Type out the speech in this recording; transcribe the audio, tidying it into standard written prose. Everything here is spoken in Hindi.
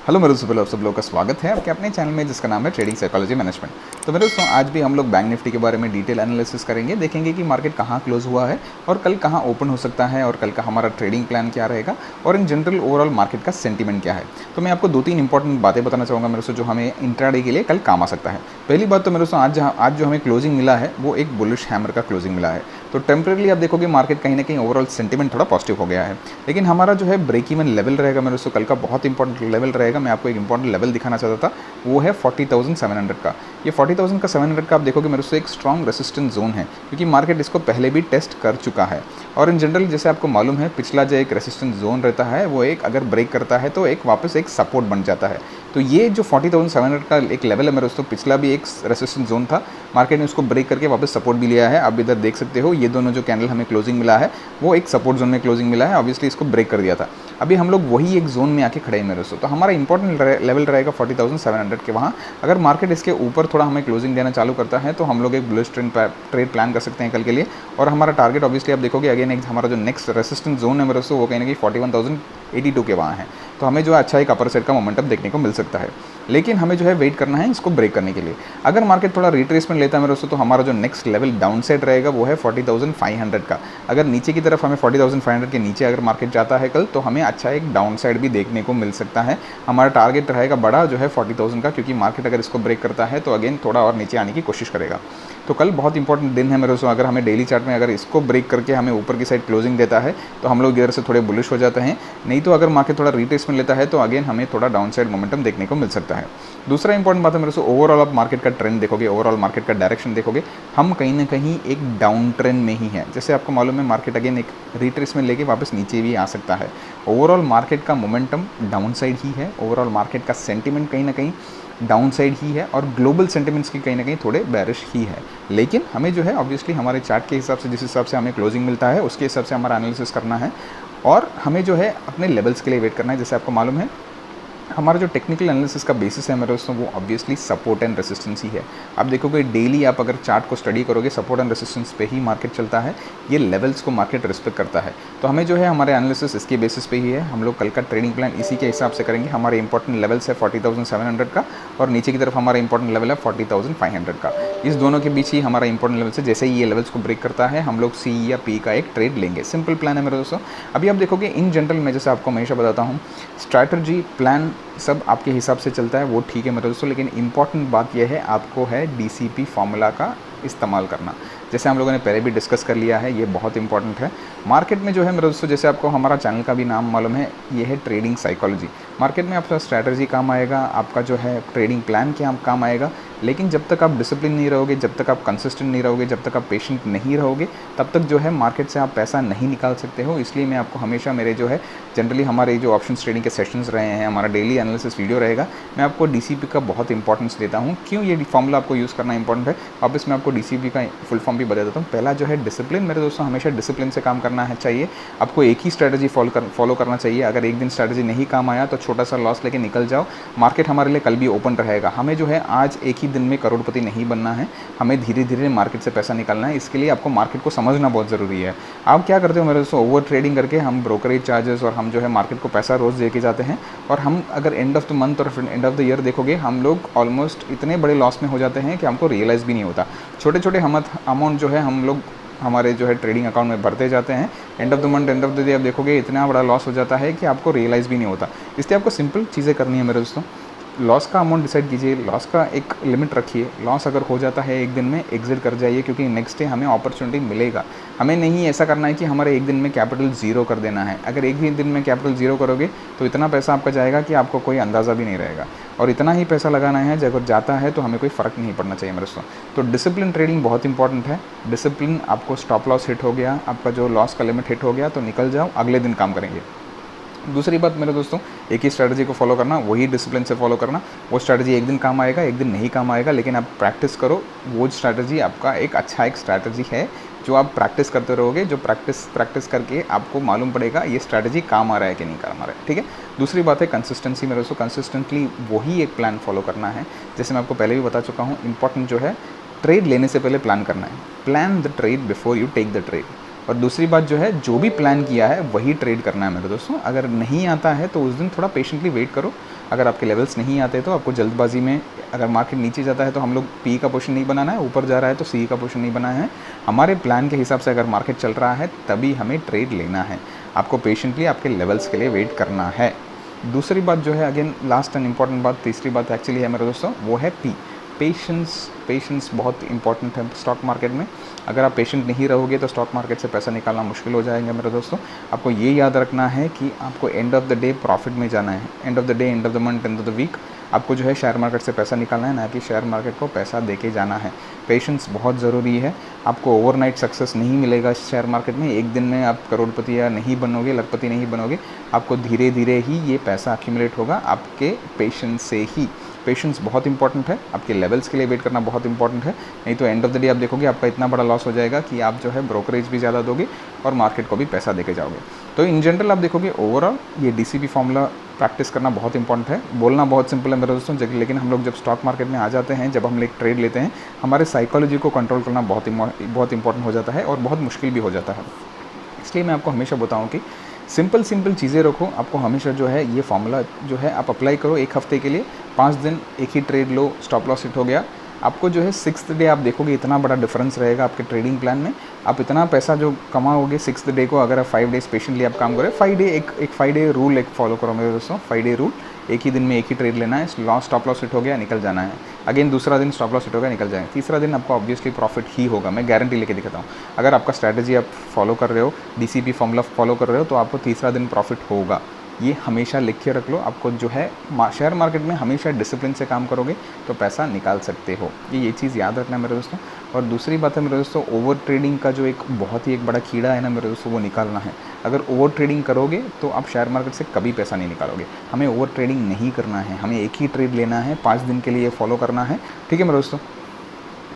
हेलो मेरे दोस्तों, आप सब लोगों का स्वागत है आपके अपने चैनल में जिसका नाम है ट्रेडिंग साइकोलॉजी मैनेजमेंट। तो मेरे दोस्तों आज भी हम लोग बैंक निफ्टी के बारे में डिटेल एनालिसिस करेंगे, देखेंगे कि मार्केट कहाँ क्लोज हुआ है और कल कहाँ ओपन हो सकता है और कल का हमारा ट्रेडिंग प्लान क्या रहेगा और इन जनरल ओवरऑल मार्केट का सेंटीमेंट क्या है। तो मैं आपको 2-3 इंपॉर्टेंट बातें बताना चाहूँगा मेरे दोस्तों, जो हमें इंट्राडे के लिए कल काम आ सकता है। पहली बात तो मेरे दोस्तों आज जो हमें क्लोजिंग मिला है वो एक बुलिश हैमर का क्लोजिंग मिला है। तो टेम्परेली आप देखोगे मार्केट कहीं ना कहीं ओवरऑल सेंटीमेंट थोड़ा पॉजिटिव हो गया है, लेकिन हमारा जो है ब्रेक इवन लेवल रहेगा मेरे दोस्तों कल का बहुत इंपॉर्टेंट लेवल रहेगा। मैं आपको एक इंपॉर्टेंट लेवल दिखाना चाहता था, वो है 40,700 का। ये 40,000 का 700 का आप देखोगे मेरे दोस्तों एक स्ट्रॉन्ग रेसिस्टेंस जोन है, क्योंकि मार्केट इसको पहले भी टेस्ट कर चुका है। और इन जनरल जैसे आपको मालूम है पिछला जो एक रेसिस्टेंस जोन रहता है वो एक अगर ब्रेक करता है तो एक वापस एक सपोर्ट बन जाता है। तो ये जो 40,700 का एक लेवल है मेरे दोस्तों, पिछला भी एक रेसिस्टेंस जोन था, मार्केट ने उसको ब्रेक करके वापस सपोर्ट भी लिया है। आप इधर देख सकते हो ये दोनों जो कैंडल हमें क्लोजिंग मिला है वो एक सपोर्ट जोन में क्लोजिंग मिला है, ऑब्वियसली इसको ब्रेक कर दिया था। अभी हम लोग वही एक जोन में आके खड़े हैं मेरे दोस्तों। तो हमारा इंपॉर्टेंट लेवल रहेगा 40,700 के वहाँ। अगर मार्केट इसके ऊपर थोड़ा हमें क्लोजिंग देना चालू करता है तो हम लोग एक बुलिश ट्रेड प्लान कर सकते हैं कल के लिए। और हमारा टारगेट ऑब्वियसली आप देखोगे अगेन एक हमारा जो नेक्स्ट रेसिस्टेंस जोन है मेरे दोस्तों वो कहीं ना कहीं 41,082 के वहाँ है। तो हमें जो है अच्छा एक अपर साइड का मोमेंटम देखने को मिल सकता है, लेकिन हमें जो है वेट करना है इसको ब्रेक करने के लिए। अगर मार्केट थोड़ा रिट्रेसमेंट लेता है मेरे दोस्तों तो हमारा जो नेक्स्ट लेवल डाउन साइड रहेगा वो है 40,500 का। अगर नीचे की तरफ हमें 40,500 के नीचे अगर मार्केट जाता है कल तो हमें अच्छा एक डाउन साइड भी देखने को मिल सकता है। हमारा टारगेट रहेगा बड़ा जो है 40,000 का, क्योंकि मार्केट अगर इसको ब्रेक करता है तो अगेन थोड़ा और नीचे आने की कोशिश करेगा। तो कल बहुत इंपॉर्टेंट दिन है मेरे दोस्तों। अगर हमें डेली चार्ट में अगर इसको ब्रेक करके हमें ऊपर की साइड क्लोजिंग देता है तो हम लोग इधर से थोड़े बुलिश हो जाते हैं, नहीं तो अगर मार्केट थोड़ा रिट्रेसमेंट लेता है तो अगेन हमें थोड़ा डाउन साइड मोमेंटम देखने को मिल सकता है। दूसरा इंपॉर्टेंट बात है मेरे दोस्तों, ओवरऑल आप मार्केट का ट्रेंड देखोगे, ओवरऑल मार्केट का डायरेक्शन देखोगे, हम कहीं ना कहीं एक डाउन ट्रेंड में ही है। जैसे आपको मालूम है मार्केट अगेन एक रिट्रेसमेंट लेके वापस नीचे भी आ सकता है। ओवरऑल मार्केट का मोमेंटम डाउन साइड ही है, ओवरऑल मार्केट का सेंटीमेंट कहीं ना कहीं डाउन साइड ही है और ग्लोबल सेंटिमेंट्स की कहीं ना कहीं थोड़े बैरिश ही है। लेकिन हमें जो है ऑब्वियसली हमारे चार्ट के हिसाब से जिस हिसाब से हमें क्लोजिंग मिलता है उसके हिसाब से हमारा एनालिसिस करना है और हमें जो है अपने लेवल्स के लिए वेट करना है। जैसे आपको मालूम है हमारा जो टेक्निकल एनालिसिस का बेसिस है मेरे दोस्तों वो ऑब्वियसली सपोर्ट एंड रेसिस्टेंस ही है। आप देखोगे डेली आप अगर चार्ट को स्टडी करोगे सपोर्ट एंड रेसिस्टेंस पे ही मार्केट चलता है, ये लेवल्स को मार्केट रिस्पेक्ट करता है। तो हमें जो है हमारे एनालिसिस इसके बेसिस पे ही है। हम लोग कल का ट्रेडिंग प्लान इसी के हिसाब से करेंगे। हमारे इंपॉर्टेंट लेवल्स है 40,700 का और नीचे की तरफ हमारा इंपॉर्टेंट लेवल है 40,500 का। इस दोनों के बीच ही हमारा इंपॉर्टेंट लेवल है। जैसे ही ये लेवल्स को ब्रेक करता है हम लोग सी या पी का एक ट्रेड लेंगे। सिंपल प्लान है मेरे दोस्तों। अभी आप देखोगे इन जनरल में जैसे आपको हमेशा बताता हूँ स्ट्रैटेजी प्लान सब आपके हिसाब से चलता है वो ठीक है मेरे दोस्तों, लेकिन इंपॉर्टेंट बात यह है आपको है DCP फार्मूला का इस्तेमाल करना। जैसे हम लोगों ने पहले भी डिस्कस कर लिया है, ये बहुत इंपॉर्टेंट है मार्केट में जो है मेरे दोस्तों। जैसे आपको हमारा चैनल का भी नाम मालूम है, ये है ट्रेडिंग साइकोलॉजी। मार्केट में आपका स्ट्रैटेजी काम आएगा, आपका जो है ट्रेडिंग प्लान क्या काम आएगा, लेकिन जब तक आप डिसिप्लिन नहीं रहोगे, जब तक आप कंसिस्टेंट नहीं रहोगे, जब तक आप पेशेंट नहीं रहोगे, तब तक जो है मार्केट से आप पैसा नहीं निकाल सकते हो। इसलिए मैं आपको हमेशा मेरे जो है जनरली हमारे जो ऑप्शन ट्रेडिंग के सेशंस रहे हैं, हमारा डेली एनालिसिस वीडियो रहेगा, मैं आपको DCP का बहुत इंपॉर्टेंस देता हूँ। क्यों ये फॉर्मूला आपको यूज़ करना इंपॉर्टेंट है, वापस मैं आपको DCP का फुल फॉर्म भी बता देता हूँ। पहला जो है डिसिप्लिन मेरे दोस्तों, हमेशा डिसिप्लिन से काम करना है चाहिए। आपको एक ही स्ट्रैटेजी फॉलो करना चाहिए। अगर एक दिन स्ट्रैटेजी नहीं काम आया तो छोटा सा लॉस लेके निकल जाओ। मार्केट हमारे लिए कल भी ओपन रहेगा। हमें जो है आज एक ही दिन में करोड़पति नहीं बनना है, हमें धीरे धीरे मार्केट से पैसा निकालना है। इसके लिए आपको मार्केट को समझना बहुत ज़रूरी है। आप क्या करते हो मेरे दोस्तों, ओवर ट्रेडिंग करके हम ब्रोकरेज चार्जेस और हम जो है मार्केट को पैसा रोज़ दे के जाते हैं, और हम अगर एंड ऑफ द मंथ और एंड ऑफ द ईयर देखोगे हम लोग ऑलमोस्ट इतने बड़े लॉस में हो जाते हैं कि हमको रियलाइज़ भी नहीं होता। छोटे छोटे अमाउंट जो है हम लोग हमारे जो है ट्रेडिंग अकाउंट में भरते जाते हैं, and of the month end of the day आप देखोगे इतना बड़ा लॉस हो जाता है कि आपको रियलाइज़ भी नहीं होता। इसलिए आपको सिंपल चीज़ें करनी है मेरे दोस्तों। लॉस का अमाउंट डिसाइड कीजिए, लॉस का एक लिमिट रखिए। लॉस अगर हो जाता है एक दिन में एग्जिट कर जाइए, क्योंकि नेक्स्ट डे हमें अपॉर्चुनिटी मिलेगा। हमें नहीं ऐसा करना है कि हमारे एक दिन में कैपिटल ज़ीरो कर देना है। अगर एक ही दिन में कैपिटल ज़ीरो करोगे तो इतना पैसा आपका जाएगा कि आपको कोई अंदाज़ा भी नहीं रहेगा, और इतना ही पैसा लगाना है जब जाता है तो हमें कोई फ़र्क नहीं पड़ना चाहिए मेरे दोस्तों। तो डिसिप्लिन ट्रेडिंग बहुत इंपॉर्टेंट है। डिसिप्लिन, आपको स्टॉप लॉस हिट हो गया, आपका जो लॉस का लिमिट हिट हो गया तो निकल जाओ, अगले दिन काम करेंगे। दूसरी बात मेरे दोस्तों, एक ही स्ट्रैटेजी को फॉलो करना, वही डिसिप्लिन से फॉलो करना। वो स्ट्रैटेजी एक दिन काम आएगा, एक दिन नहीं काम आएगा, लेकिन आप प्रैक्टिस करो। वो स्ट्रैटेजी आपका एक अच्छा एक स्ट्रैटेजी है जो आप प्रैक्टिस करते रहोगे, जो प्रैक्टिस करके आपको मालूम पड़ेगा ये स्ट्रैटेजी काम आ रहा है कि नहीं काम आ रहा है। ठीक है। दूसरी बात है कंसिस्टेंसी मेरे दोस्तों। कंसिस्टेंटली वही एक प्लान फॉलो करना है। जैसे मैं आपको पहले भी बता चुका हूँ, इंपॉर्टेंट जो है ट्रेड लेने से पहले प्लान करना है। Plan the trade before you take the trade. और दूसरी बात जो है, जो भी प्लान किया है वही ट्रेड करना है मेरे दोस्तों। अगर नहीं आता है तो उस दिन थोड़ा पेशेंटली वेट करो। अगर आपके लेवल्स नहीं आते तो आपको जल्दबाजी में, अगर मार्केट नीचे जाता है तो हम लोग पी का पोजीशन नहीं बनाना है, ऊपर जा रहा है तो सी का पोजीशन नहीं बनाना है। हमारे प्लान के हिसाब से अगर मार्केट चल रहा है तभी हमें ट्रेड लेना है। आपको पेशेंटली आपके लेवल्स के लिए वेट करना है। दूसरी बात जो है, अगेन लास्ट एंड इंपॉर्टेंट बात, तीसरी बात एक्चुअली है मेरे दोस्तों, वो है पी, पेशेंस बहुत इंपॉर्टेंट है स्टॉक मार्केट में। अगर आप पेशेंट नहीं रहोगे तो स्टॉक मार्केट से पैसा निकालना मुश्किल हो जाएगा मेरे दोस्तों। आपको ये याद रखना है कि आपको end of the day profit में जाना है, end of the day, end of the month, end of the week आपको जो है शेयर मार्केट से पैसा निकालना है, ना कि शेयर मार्केट को पैसा देके जाना है। पेशेंस बहुत ज़रूरी है। आपको ओवरनाइट सक्सेस नहीं मिलेगा शेयर मार्केट में। एक दिन में आप करोड़पति या नहीं बनोगे, लखपति नहीं बनोगे। आपको धीरे धीरे ही ये पैसा एक्यूमुलेट होगा आपके पेशेंस से ही। पेशेंस बहुत इंपॉर्टेंट है, आपके लेवल्स के लिए वेट करना बहुत इंपॉर्टेंट है। नहीं तो एंड ऑफ द डे आप देखोगे आपका इतना बड़ा लॉस हो जाएगा कि आप जो है ब्रोकरेज भी ज़्यादा दोगे और मार्केट को भी पैसा देके जाओगे। तो इन जनरल आप देखोगे ओवरऑल ये DCP फॉर्मूला प्रैक्टिस करना बहुत इंपॉर्टेंट है। बोलना बहुत सिंपल है मेरे दोस्तों, लेकिन हम लोग जब स्टॉक मार्केट में आ जाते हैं, जब हम एक ट्रेड लेते हैं, हमारे साइकोलॉजी को कंट्रोल करना बहुत इंपॉर्टेंट हो जाता है और बहुत मुश्किल भी हो जाता है। इसलिए मैं आपको हमेशा बताऊँ कि सिंपल चीज़ें रखो। आपको हमेशा जो है ये फॉर्मूला जो है आप अप्लाई करो एक हफ्ते के लिए, 5 दिन एक ही ट्रेड लो, स्टॉप लॉस हिट हो गया। आपको जो है 6th डे आप देखोगे इतना बड़ा डिफरेंस रहेगा आपके ट्रेडिंग प्लान में। आप इतना पैसा जो कमाओगे 6th डे को, अगर आप 5 डेज पेशेंटली आप काम करें, 5 डे एक 5 डे रूल एक फॉलो करो मेरे दोस्तों। 5 डे रूल, एक ही दिन में एक ही ट्रेड लेना है। स्टॉप लॉस हिट हो गया, निकल जाना है। अगेन दूसरा दिन स्टॉप लॉस हिट हो गया, निकल जाएंगे। तीसरा दिन आपको ऑब्वियसली प्रॉफिट ही होगा, मैं गारंटी लेके दिखाता हूँ। अगर आपका स्ट्रैटेजी आप फॉलो कर रहे हो, DCP फॉर्मूला फॉलो कर रहे हो, तो आपको तीसरा दिन प्रॉफिट होगा। ये हमेशा लिख के रख लो। आपको जो है शेयर मार्केट में हमेशा डिसिप्लिन से काम करोगे तो पैसा निकाल सकते हो। ये चीज़ याद रखना है मेरे दोस्तों। और दूसरी बात है मेरे दोस्तों, ओवर ट्रेडिंग का जो एक बहुत ही एक बड़ा कीड़ा है ना मेरे दोस्तों, वो निकालना है। अगर ओवर ट्रेडिंग करोगे तो आप शेयर मार्केट से कभी पैसा नहीं निकालोगे। हमें ओवर ट्रेडिंग नहीं करना है, हमें एक ही ट्रेड लेना है, 5 दिन के लिए फॉलो करना है। ठीक है मेरे दोस्तों।